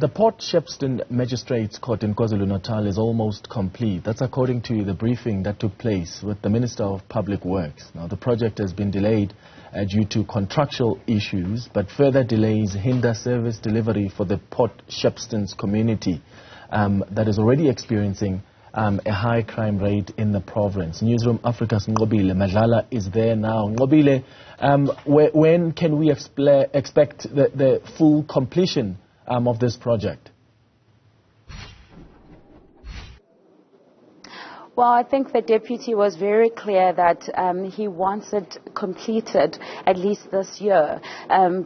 The Port Shepstone Magistrates Court in KwaZulu-Natal is almost complete. That's according to the briefing that took place with the Minister of Public Works. Now, the project has been delayed due to contractual issues, but further delays hinder service delivery for the Port Shepstone's community that is already experiencing a high crime rate in the province. Newzroom Afrika's Nqobile Madlala is there now. Nqobile, when can we expect the full completion of this project? Well, I think the deputy was very clear that he wants it completed at least this year,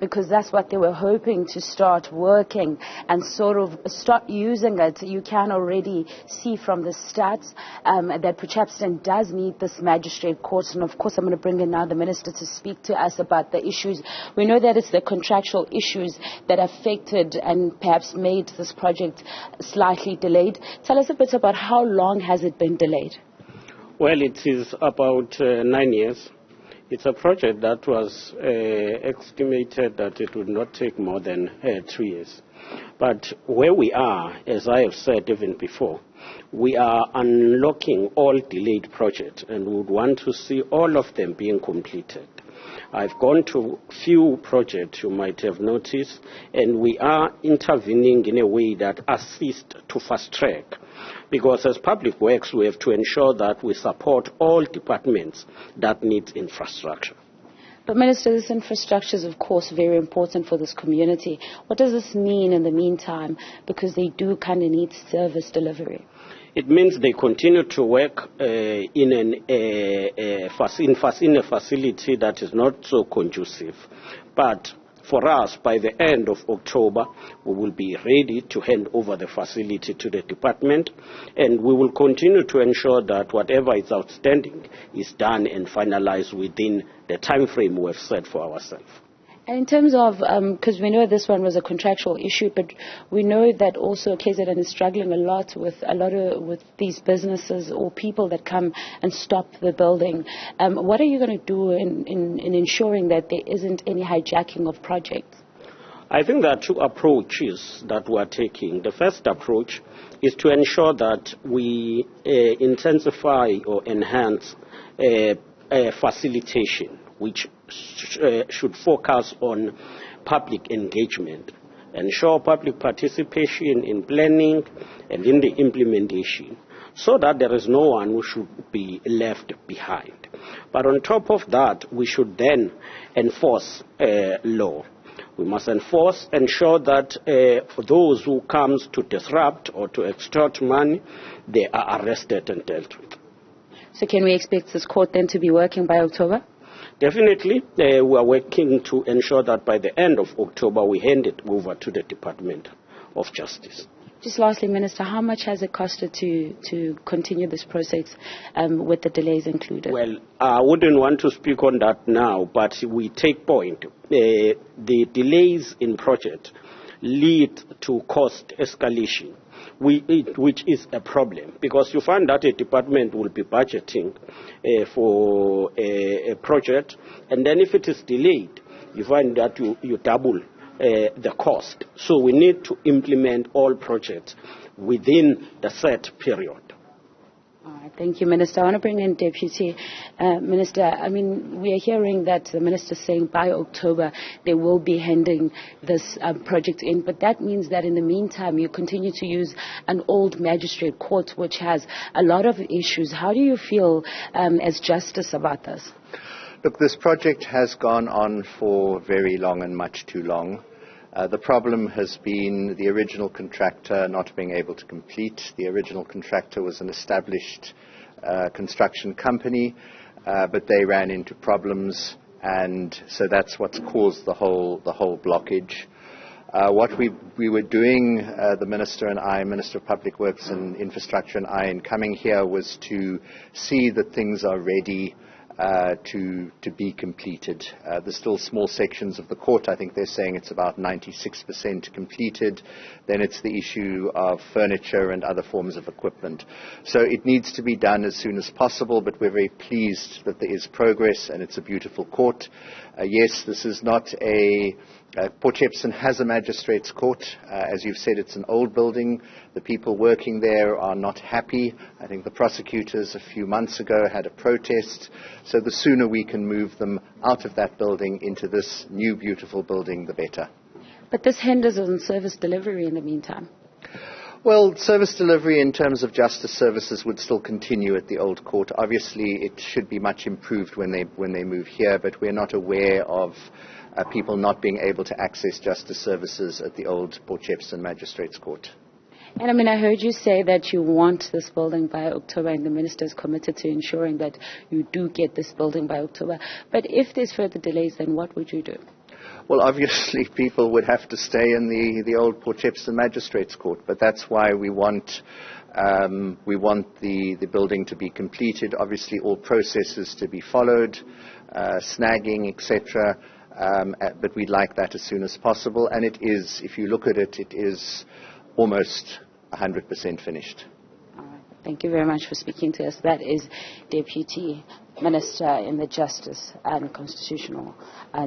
because that's what they were hoping to start working and sort of start using it. You can already see from the stats that Port Shepstone does need this magistrate court, and of course I'm going to bring in now the minister to speak to us about the issues. We know that it's the contractual issues that affected and perhaps made this project slightly delayed. Tell us a bit about how long has it been delayed? Well, it is about 9 years. It's a project that was estimated that it would not take more than 3 years. But where we are, as I have said even before, we are unlocking all delayed projects and we would want to see all of them being completed. I've gone to few projects you might have noticed, and we are intervening in a way that assists to fast track. Because as public works, we have to ensure that we support all departments that need infrastructure. But Minister, this infrastructure is of course very important for this community. What does this mean in the meantime? Because they do kind of need service delivery. It means they continue to work in a facility that is not so conducive. But for us, by the end of October, we will be ready to hand over the facility to the department, and we will continue to ensure that whatever is outstanding is done and finalized within the time frame we have set for ourselves. And in terms of, because we know this one was a contractual issue, but we know that also KZN is struggling a lot with these businesses or people that come and stop the building. What are you going to do in ensuring that there isn't any hijacking of projects? I think there are two approaches that we are taking. The first approach is to ensure that we intensify or enhance facilitation, which should focus on public engagement, ensure public participation in planning and in the implementation, so that there is no one who should be left behind. But on top of that, we should then enforce law. We must ensure that for those who comes to disrupt or to extort money, they are arrested and dealt with. So can we expect this court then to be working by October? Definitely, we are working to ensure that by the end of October we hand it over to the Department of Justice. Just lastly, Minister, how much has it costed to continue this process with the delays included? Well, I wouldn't want to speak on that now, but we take point. The delays in project lead to cost escalation, which is a problem, because you find that a department will be budgeting for a project, and then if it is delayed, you find that you double the cost. So we need to implement all projects within the set period. All right, thank you, Minister. I want to bring in Deputy Minister. I mean, we are hearing that the Minister is saying by October they will be handing this project in, but that means that in the meantime you continue to use an old magistrate court which has a lot of issues. How do you feel as Justice about this? Look, this project has gone on for very long and much too long. The problem has been the original contractor not being able to complete. The original contractor was an established construction company, but they ran into problems, and so that's what's caused the whole blockage. What we were doing, the Minister and I, Minister of Public Works and Infrastructure and I, in coming here was to see that things are ready to be completed. There's still small sections of the court. I think they're saying it's about 96% completed. Then it's the issue of furniture and other forms of equipment. So it needs to be done as soon as possible, but we're very pleased that there is progress and it's a beautiful court. Yes, this is not a Port Shepstone has a magistrates court. As you've said, it's an old building. The people working there are not happy. I think the prosecutors a few months ago had a protest. So the sooner we can move them out of that building into this new beautiful building, the better. But this hinders on service delivery in the meantime. Well, service delivery in terms of justice services would still continue at the old court. Obviously, it should be much improved when they move here, but we're not aware of people not being able to access justice services at the old Port Shepstone Magistrates Court. And I heard you say that you want this building by October, and the Minister is committed to ensuring that you do get this building by October. But if there's further delays, then what would you do? Well, obviously, people would have to stay in the old Port Shepstone Magistrates Court, but that's why we want the building to be completed. Obviously, all processes to be followed, snagging, etc. But we'd like that as soon as possible. And it is, if you look at it, it is almost 100% finished. All right. Thank you very much for speaking to us. That is Deputy Minister in the Justice and Constitutional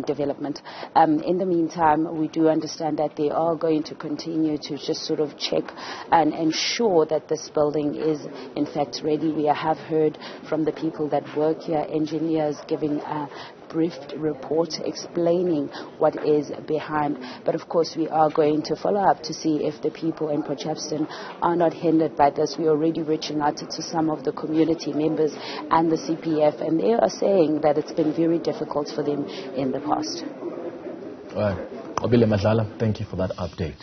Development. In the meantime, we do understand that they are going to continue to just sort of check and ensure that this building is in fact ready. We have heard from the people that work here, engineers giving a briefed report explaining what is behind. But of course, we are going to follow up to see if the people in Port Shepstone are not hindered by this. We are already reaching out to some of the community members and the CPF, and they are saying that it's been very difficult for them in the past. Nqobile Madlala, thank you for that update.